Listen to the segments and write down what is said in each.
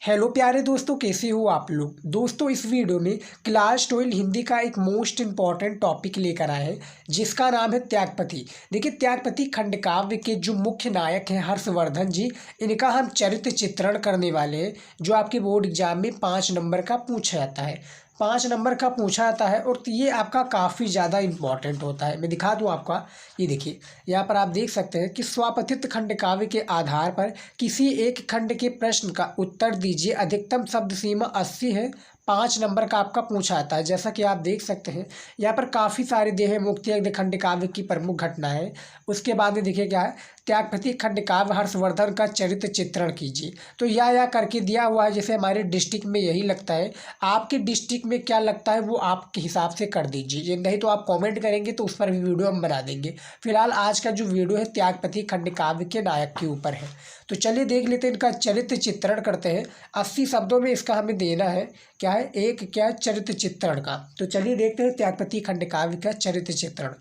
Hello प्यारे दोस्तों, कैसे हो आप लोग। दोस्तों, इस वीडियो में क्लास 12 हिंदी का एक मोस्ट इम्पॉर्टेंट टॉपिक लेकर आए हैं जिसका नाम है त्यागपति। देखिए, त्यागपति खंडकाव्य के जो मुख्य नायक हैं हर्षवर्धन जी, इनका हम चरित्र चित्रण करने वाले हैं जो आपके बोर्ड एग्जाम में 5 नंबर का पूछा जाता है। 5 नंबर का पूछा जाता है और ये आपका काफ़ी ज़्यादा इम्पॉर्टेंट होता है। मैं दिखा दूँ आपका, ये देखिए यहाँ पर आप देख सकते हैं कि स्वपथित खंडकाव्य के आधार पर किसी एक खंड के प्रश्न का उत्तर दीजिए। अधिकतम शब्द सीमा 80 है। 5 नंबर का आपका पूछा आता है। जैसा कि आप देख सकते हैं यहाँ पर काफ़ी सारे देह मुक्ति खंडकाव्य की प्रमुख घटना है। उसके बाद में देखिए क्या है, त्यागपति खंडकाव्य हर्षवर्धन का चरित्र चित्रण कीजिए। तो या करके दिया हुआ है, जैसे हमारे डिस्ट्रिक्ट में यही लगता है। आपके डिस्ट्रिक्ट में क्या लगता है वो आपके हिसाब से कर दीजिए, नहीं तो आप कमेंट करेंगे तो उस पर भी वीडियो हम बना देंगे। फिलहाल आज का जो वीडियो है त्यागपति खंडकाव्य के नायक के ऊपर है। तो चलिए देख लेते हैं, इनका चरित्र चित्रण करते हैं। 80 शब्दों में इसका हमें देना है क्या है, एक क्या है चरित्र चित्रण का। तो चलिए देखते हैं त्यागपति खंडकाव्य का चरित्र चित्रण।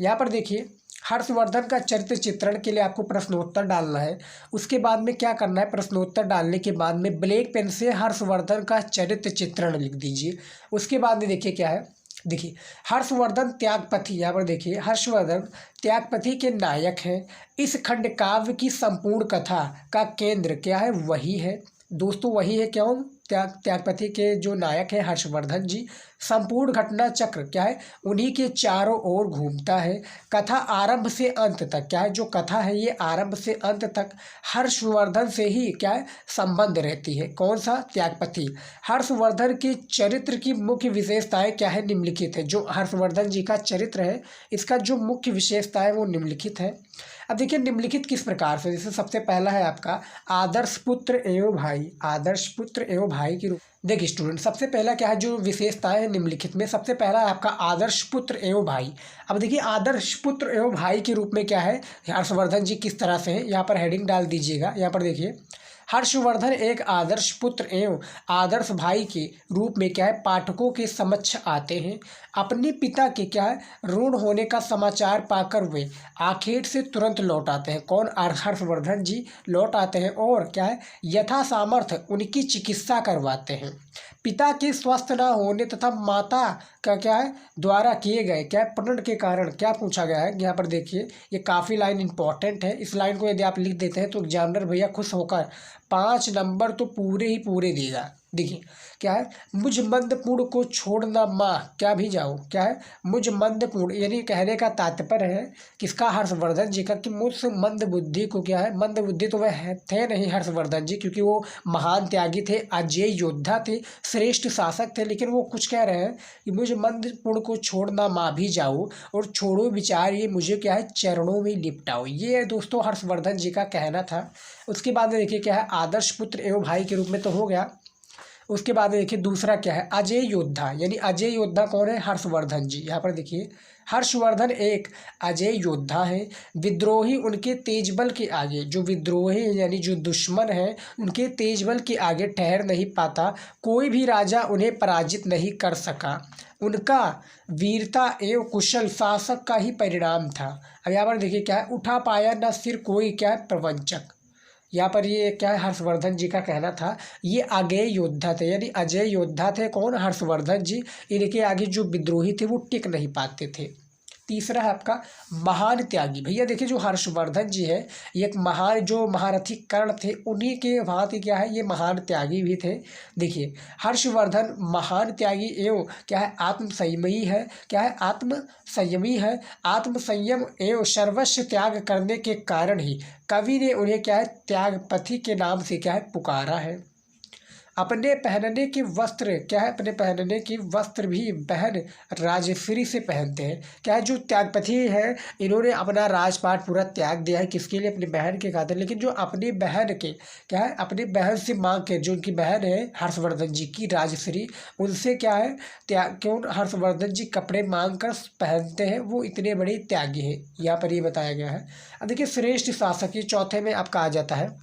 यहाँ पर देखिए, हर्षवर्धन का चरित्र चित्रण के लिए आपको प्रश्नोत्तर डालना है। उसके बाद में क्या करना है, प्रश्नोत्तर डालने के बाद में ब्लैक पेन से हर्षवर्धन का चरित्र चित्रण लिख दीजिए। उसके बाद में देखिए क्या है, देखिए हर्षवर्धन त्यागपति, यहाँ पर देखिए हर्षवर्धन त्यागपति के नायक हैं। इस खंड काव्य की संपूर्ण कथा का केंद्र क्या है, वही है दोस्तों, वही है। क्यों? त्यागपति के जो नायक है हर्षवर्धन जी, संपूर्ण घटना चक्र क्या है, उन्हीं के चारों ओर घूमता है। कथा आरंभ से अंत तक क्या है, जो कथा है ये आरंभ से अंत तक हर्षवर्धन से ही क्या है संबंध रहती है। कौन सा? त्यागपति। हर्षवर्धन के चरित्र की मुख्य विशेषताएं क्या है, निम्नलिखित है। जो हर्षवर्धन जी का चरित्र है इसका जो मुख्य विशेषता है वो निम्नलिखित है। अब देखिए निम्नलिखित किस प्रकार से, जैसे सबसे पहला है आपका आदर्श पुत्र एवं भाई। आदर्श पुत्र एवं भाई के रूप, देखिए स्टूडेंट, सबसे पहला क्या है जो विशेषताएं हैं निम्नलिखित में, सबसे पहला है आपका आदर्श पुत्र एवं भाई। अब देखिए आदर्श पुत्र एवं भाई के रूप में क्या है हर्षवर्धन जी किस तरह से है, यहाँ पर हेडिंग डाल दीजिएगा। यहाँ पर देखिए, हर्षवर्धन एक आदर्श पुत्र एवं आदर्श भाई के रूप में क्या है पाठकों के समक्ष आते हैं। अपने पिता के क्या है ऋण होने का समाचार पाकर वे आखेट से तुरंत लौट आते हैं। कौन? हर्षवर्धन जी लौट आते हैं और क्या है यथा सामर्थ्य उनकी चिकित्सा करवाते हैं। पिता के स्वस्थ न होने तथा माता का क्या है द्वारा किए गए क्या प्रण के कारण क्या पूछा गया है। यहाँ पर देखिए ये काफ़ी लाइन इंपॉर्टेंट है। इस लाइन को यदि आप लिख देते हैं तो एग्जामिनर भैया खुश होकर 5 नंबर तो पूरे ही पूरे देगा। देखिए क्या है, मुझ मंदपूर्ण को छोड़ना माँ क्या भी जाओ। क्या है? मुझ मंदपूर्ण, यानी कहने का तात्पर्य है किसका, हर्षवर्धन जी का, कि मुझ मंद बुद्धि को क्या है, मंद बुद्धि तो वह थे नहीं हर्षवर्धन जी, क्योंकि वो महान त्यागी थे, अजेय योद्धा थे, श्रेष्ठ शासक थे। लेकिन वो कुछ कह रहे हैं कि मुझ मंदपूर्ण को छोड़ना माँ भी जाओ और छोड़ो विचार ये मुझे क्या है चरणों में लिपटाओ। ये दोस्तों हर्षवर्धन जी का कहना था। उसके बाद में देखिए क्या है, आदर्श पुत्र एवं भाई के रूप में तो हो गया। उसके बाद में देखिए दूसरा क्या है, अजय योद्धा। यानी अजय योद्धा कौन है? हर्षवर्धन जी। यहाँ पर देखिए हर्षवर्धन एक अजय योद्धा है। विद्रोही उनके तेजबल के आगे, जो विद्रोही यानी जो दुश्मन है उनके तेजबल के आगे ठहर नहीं पाता। कोई भी राजा उन्हें पराजित नहीं कर सका। उनका वीरता एवं कुशल शासक का ही परिणाम था। अब यहाँ पर देखिए क्या है, उठा पाया न सिर कोई क्या है प्रवंचक। यहाँ पर ये क्या है हर्षवर्धन जी का कहना था। ये अजेय योद्धा थे, यानी अजय योद्धा थे। कौन? हर्षवर्धन जी। इनके आगे जो विद्रोही थे वो टिक नहीं पाते थे। तीसरा है आपका महान त्यागी। भैया देखिए जो हर्षवर्धन जी है ये एक महान जो महारथी कर्ण थे उन्हीं के भांति क्या है ये महान त्यागी भी थे। देखिए हर्षवर्धन महान त्यागी एवं क्या है आत्म संयमी है। क्या है? आत्म संयमी है। आत्म संयम एवं सर्वस्व त्याग करने के कारण ही कवि ने उन्हें क्या है त्यागपति के नाम से क्या है पुकारा है। अपने पहनने के वस्त्र क्या है, अपने पहनने की वस्त्र भी बहन राजश्री से पहनते हैं। क्या है, जो त्यागपति है इन्होंने अपना राजपाट पूरा त्याग दिया है किसके लिए? अपनी बहन के खातिर। लेकिन जो अपनी बहन के क्या है अपनी बहन से मांग के, जो उनकी बहन है हर्षवर्धन जी की राजश्री, उनसे क्या है त्याग, क्यों हर्षवर्धन जी कपड़े मांग कर पहनते हैं, वो इतने बड़े त्यागी हैं। यहाँ पर ये बताया गया है। अब देखिए श्रेष्ठ शासक, ये चौथे में आपका आ जाता है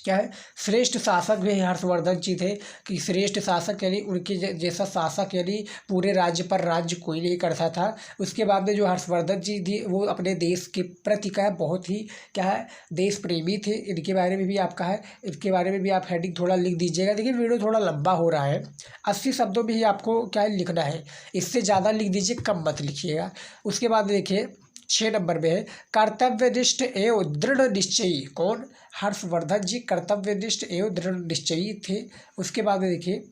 क्या है, श्रेष्ठ शासक भी हर्षवर्धन जी थे कि श्रेष्ठ शासक यानी उनके जैसा शासक यानी पूरे राज्य पर राज्य कोई नहीं करता था। उसके बाद में जो हर्षवर्धन जी थी वो अपने देश के प्रति क्या है बहुत ही क्या है देश प्रेमी थे। इनके बारे में भी आपका है, इनके बारे में भी आप हेडिंग थोड़ा लिख दीजिएगा। देखिए वीडियो थोड़ा लंबा हो रहा है, 80 शब्दों में ही आपको क्या है लिखना है, इससे ज़्यादा लिख दीजिए, कम मत लिखिएगा। उसके बाद देखिए 6 नंबर में है कर्तव्यनिष्ठ एवं दृढ़ निश्चयी। कौन? हर्षवर्धन जी कर्तव्यनिष्ठ एवं दृढ़ निश्चयी थे। उसके बाद में देखिए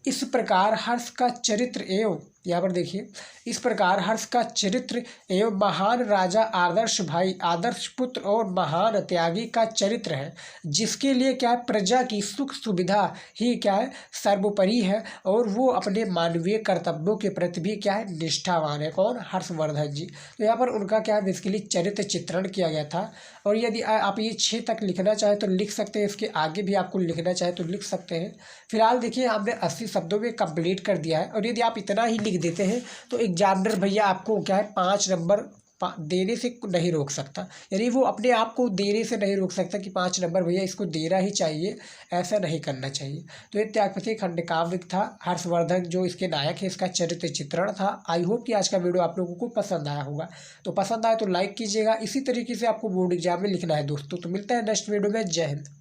इस प्रकार हर्ष का चरित्र एवं यहाँ पर देखिए इस प्रकार हर्ष का चरित्र एवं महान राजा आदर्श भाई आदर्श पुत्र और महान त्यागी का चरित्र है, जिसके लिए क्या है प्रजा की सुख सुविधा ही क्या है सर्वोपरि है और वो अपने मानवीय कर्तव्यों के प्रति भी क्या है निष्ठावान है। कौन? हर्षवर्धन जी। तो यहाँ पर उनका क्या है बेसिकली चरित्र चित्रण किया गया था। और यदि आप ये 6 तक लिखना चाहें तो लिख सकते हैं, इसके आगे भी आपको लिखना चाहे तो लिख सकते हैं। फिलहाल देखिए हमने 80 शब्दों में कंप्लीट कर दिया है। और यदि आप इतना ही लिख देते हैं तो एग्जामिनर भैया आपको क्या है 5 नंबर देने से नहीं रोक सकता, यानी वो अपने आप को देने से नहीं रोक सकता कि 5 नंबर भैया इसको देना ही चाहिए, ऐसा नहीं करना चाहिए। तो ये त्यागपति खंडकाव्य था, हर्षवर्धन जो इसके नायक है इसका चरित्र चित्रण था। आई होप कि आज का वीडियो आप लोगों को पसंद आया होगा। तो पसंद आया तो लाइक कीजिएगा। इसी तरीके से आपको बोर्ड एग्जाम में लिखना है दोस्तों। तो मिलता है नेक्स्ट वीडियो में। जय हिंद।